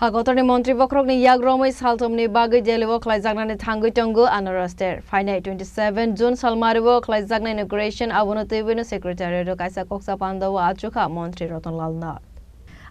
Hagotani Montri Bokrogni Yagromai Saltomni Bagai Delivo Klaizagnani Tangu Tongu Anaraster. Finite 27 June Salmarivo Klaizagna Inauguration Avonotevino Secretary Kaisa Koksa Pandawa Achuka Montri Rotonlal Nath.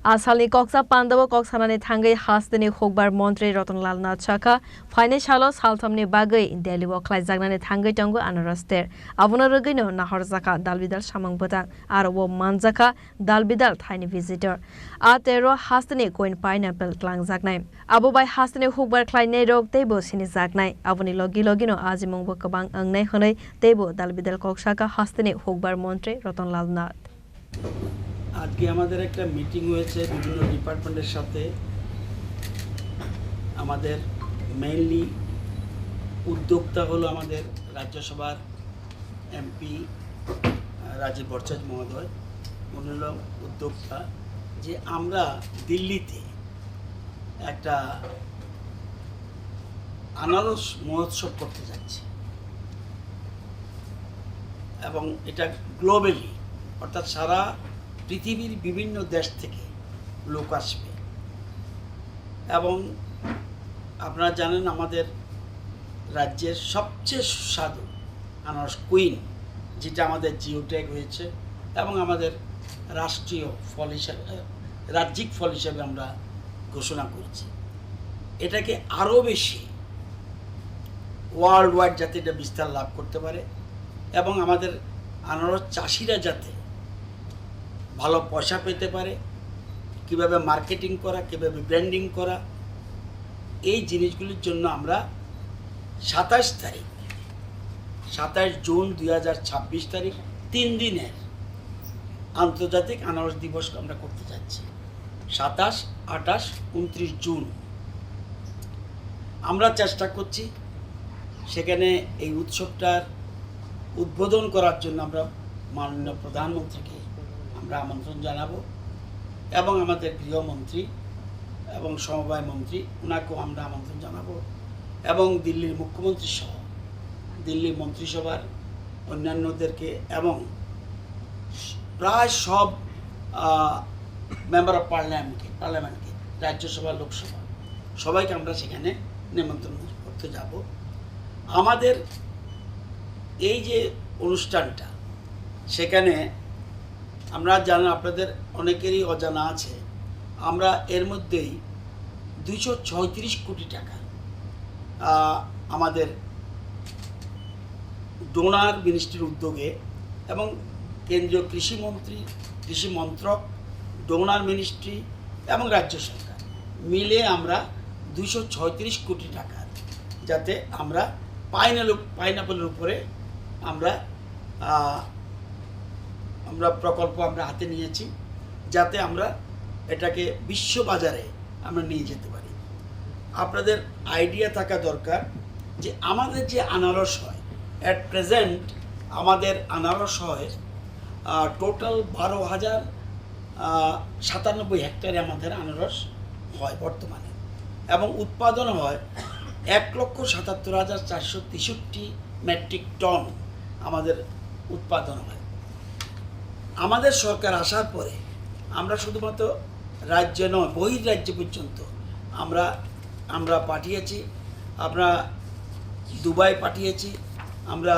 Asali Koksa Pandawa Koksanani Tangai Hastani Hogbar Montri Rotonlal Nath Chaka. Finite Shalos Haltomni Bagai in Delivo Klaizagnani Tangu Tongu Anaraster. Avonaragino Nahorzaka Dalbidal Shamang Butang Arawo Manzaka Dalbidal Tiny Visitor. Atero Hastani Coin Pineapple Klang Zagnai. Abu by Hastani Hugbar Klein Rog Table Sini Zagnai. Avoni Logi Logino Azimong Bokabang Angnai Honey Table Dalbidal Kokshaka Hastani Hugbar Montre Rotonlal Nath. আজকে আমাদের একটা meeting হয়েছে বিভিন্ন ডিপার্টমেন্টের সাথে আমাদের mainly উদ্যোক্তা হলো আমাদের রাজ্যসভার এমপি রাজীব ভট্টাচার্য মহোদয় উনি হলো উদ্যোক্তা যে আমরা দিল্লিতে একটা আনারস মহোৎসব করতে যাচ্ছি এবং এটা গ্লোবালি অর্থাৎ সারা পৃথিবীর বিভিন্ন দেশ থেকে লোক আসবে এবং আপনারা জানেন আমাদের রাজ্যের সবচেয়ে সুস্বাদু আনারস কুইন যেটা আমাদের জিও ট্যাগ হয়েছে এবং আমাদের রাষ্ট্রীয় ফল হিসাবে রাজ্যিক ফল হিসাবে আমরা ঘোষণা করেছি এটাকে আরও বেশি ওয়ার্ল্ড ওয়াইড যাতে এটা বিস্তার লাভ করতে পারে এবং আমাদের আনারস চাষিরা যাতে ভালো পয়সা পেতে পারে কিভাবে মার্কেটিং করা কিভাবে ব্র্যান্ডিং করা এই জিনিসগুলির জন্য আমরা 27 জুন 2026 তারিখ 3 দিনের আন্তর্জাতিক আনারস দিবস আমরা করতে যাচ্ছি 27, 28, 29 জুন আমরা চেষ্টা করছি সেখানে এই উৎসবটার উদ্বোধন করার জন্য আমরা মাননীয় প্রধানমন্ত্রীকে আমরা আমন্ত্রণ জানাবো এবং আমাদের গৃহমন্ত্রী এবং সমবায় মন্ত্রী ওনাকেও আমরা আমন্ত্রণ জানাবো এবং দিল্লির মুখ্যমন্ত্রী সহ দিল্লি মন্ত্রিসভার অন্যান্যদেরকে এবং প্রায় সব মেম্বার অফ পার্লামেন্টকে রাজ্যসভা লোকসভা সবাইকে আমরা সেখানে নিমন্ত্রণ করতে যাব আমাদের এই যে অনুষ্ঠানটা সেখানে আমরা জানেন আপনাদের অনেকেরই অজানা আছে আমরা এর মধ্যেই 236 কোটি টাকা আমাদের ডোনার মিনিস্ট্রির উদ্যোগে এবং কেন্দ্রীয় কৃষি মন্ত্রক ডোনার মিনিস্ট্রি এবং রাজ্য সরকার মিলে আমরা 236 কোটি টাকা যাতে আমরা পাইনাপেলের উপরে আমরা প্রকল্প আমরা হাতে নিয়েছি যাতে আমরা এটাকে বিশ্ববাজারে আমরা নিয়ে যেতে পারি আপনাদের আইডিয়া থাকা দরকার যে আমাদের যে আনারস হয় অ্যাট প্রেজেন্ট আমাদের আনারস হয় টোটাল 12,097 হেক্টরে আমাদের আনারস হয় বর্তমানে এবং উৎপাদন হয় 1,77,463 মেট্রিক টন আমাদের উৎপাদন হয় আমাদের সরকার আসার পরে আমরা শুধুমাত্র রাজ্য নয় বহির্রাজ্য পর্যন্ত আমরা পাঠিয়েছি আমরা দুবাই পাঠিয়েছি আমরা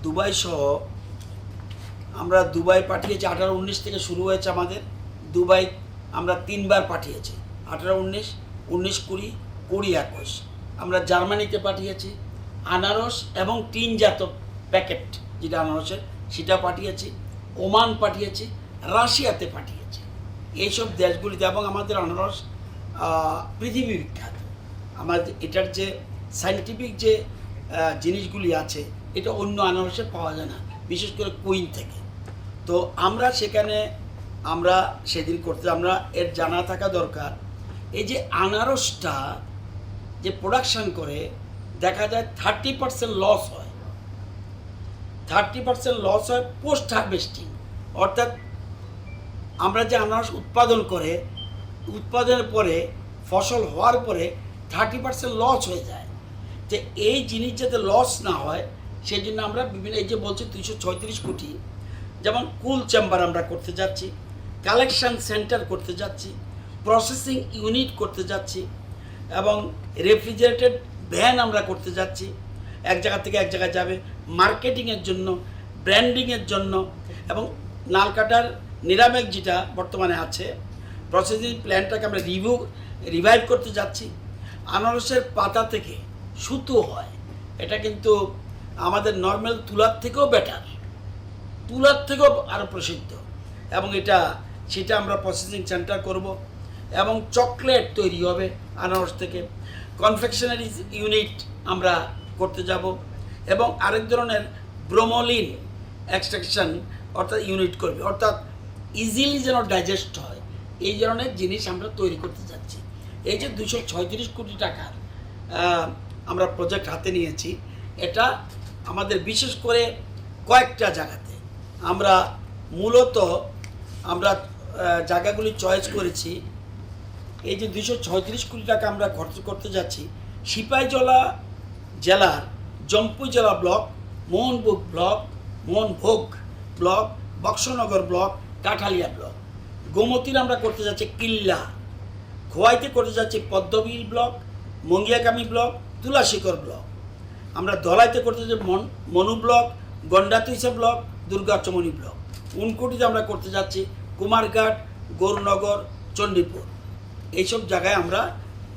দুবাই সহ আমরা দুবাই পাঠিয়েছি 18-19 থেকে শুরু হয়েছে আমাদের দুবাই আমরা 3 বার পাঠিয়েছি 18-19, 19-20, 20-21 আমরা জার্মানিতে পাঠিয়েছি আনারস এবং টিনজাত প্যাকেট যেটা আনারসের সেটা পাঠিয়েছি ওমান পাঠিয়েছি রাশিয়াতে পাঠিয়েছি এইসব দেশগুলিতে এবং আমাদের আনারস পৃথিবী বিখ্যাত আমাদের এটার যে সায়েন্টিফিক যে জিনিসগুলি আছে এটা অন্য আনারসে পাওয়া যায় না বিশেষ করে কুইন থেকে তো আমরা সেখানে আমরা সেদিন করতে আমরা এর জানা থাকা দরকার এই যে আনারসটা যে প্রোডাকশন করে দেখা যায় 30% লস হয় 30% লস হয় পোস্ট হারভেস্টিং অর্থাৎ আমরা যে আনারস উৎপাদনের পরে ফসল হওয়ার পরে 30% লস হয়ে যায় যে এই জিনিস যাতে লস না হয় সেই জন্য আমরা বিভিন্ন এই যে বলছি 236 কোটি যেমন কুল চেম্বার আমরা করতে যাচ্ছি কালেকশন সেন্টার করতে যাচ্ছি প্রসেসিং ইউনিট করতে যাচ্ছি এবং রেফ্রিজারেটেড ভ্যান আমরা করতে যাচ্ছি, এক জায়গা থেকে এক জায়গায় যাবে মার্কেটিংয়ের জন্য, ব্র্যান্ডিংয়ের জন্য। এবং নালকাটার নিরামেক যেটা বর্তমানে আছে প্রসেসিং প্ল্যান্টটাকে আমরা রিভাইভ করতে যাচ্ছি। আনারসের পাতা থেকে সুতো হয়, এটা কিন্তু আমাদের নর্মাল তুলার থেকেও বেটার, তুলার থেকেও আরও প্রসিদ্ধ। এবং সেটা আমরা প্রসেসিং সেন্টার করব এবং চকলেট তৈরি হবে আনারস থেকে। কনফেকশনারি ইউনিট আমরা করতে যাব এবং আরেক ধরনের ব্রোমোলিন এক্সট্রাকশন অর্থাৎ ইউনিট করবে, অর্থাৎ ইজিলি যেন ডাইজেস্ট হয় এই ধরনের জিনিস আমরা তৈরি করতে যাচ্ছি। এই যে 236 কোটি টাকার আমরা প্রজেক্ট হাতে নিয়েছি, এটা আমাদের বিশেষ করে কয়েকটা জায়গাতে আমরা মূলত জায়গাগুলি চয়েস করেছি। এই যে 236 কোটি টাকা আমরা খরচ করতে যাচ্ছি, সিপাহীজলা জেলার Jampuijala block, Mohanbhog block, Boxanagar block, Kathalia block. গোমতীর আমরা করতে যাচ্ছি কিল্লা, খোয়াইতে করতে যাচ্ছি Padmabil block, Mungiakami block, Tulashikhar block. আমরা ধলাইতে করতে যাচ্ছি Manu block, Gandatwisa block, Durgachowmuhani block. উনকুটিতে আমরা করতে যাচ্ছি কুমারঘাট, গৌরনগর, চণ্ডীপুর। এইসব জায়গায় আমরা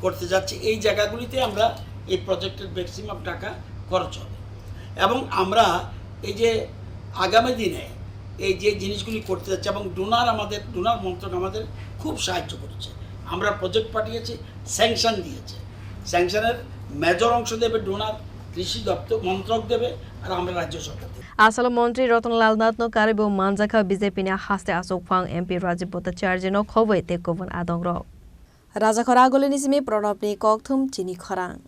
করতে যাচ্ছি। এই জায়গাগুলিতে আমরা এই প্রজেক্টের ম্যাক্সিমাম টাকা খরচ হবে। এবং আমরা এই যে আগামী দিনে এই যে জিনিসগুলি করতে যাচ্ছি এবং ডোনার মন্ত্রক আমাদের খুব সাহায্য করছে। আমরা প্রজেক্ট পাঠিয়েছি, স্যাংশন দিয়েছে, স্যাংশনের মেজর অংশ দেবে ডোনার, কৃষি দপ্তর মন্ত্রক দেবে, আর আমরা রাজ্য সরকার দেবে। Asal Montri Rotnlal Natno Karibu Manjaka BJP ni haste asopang MP Rajiv Bhattacharya no khowai te kovan adongro. Raja Khara Golenisimi Pranab ni kokthum chini kharang.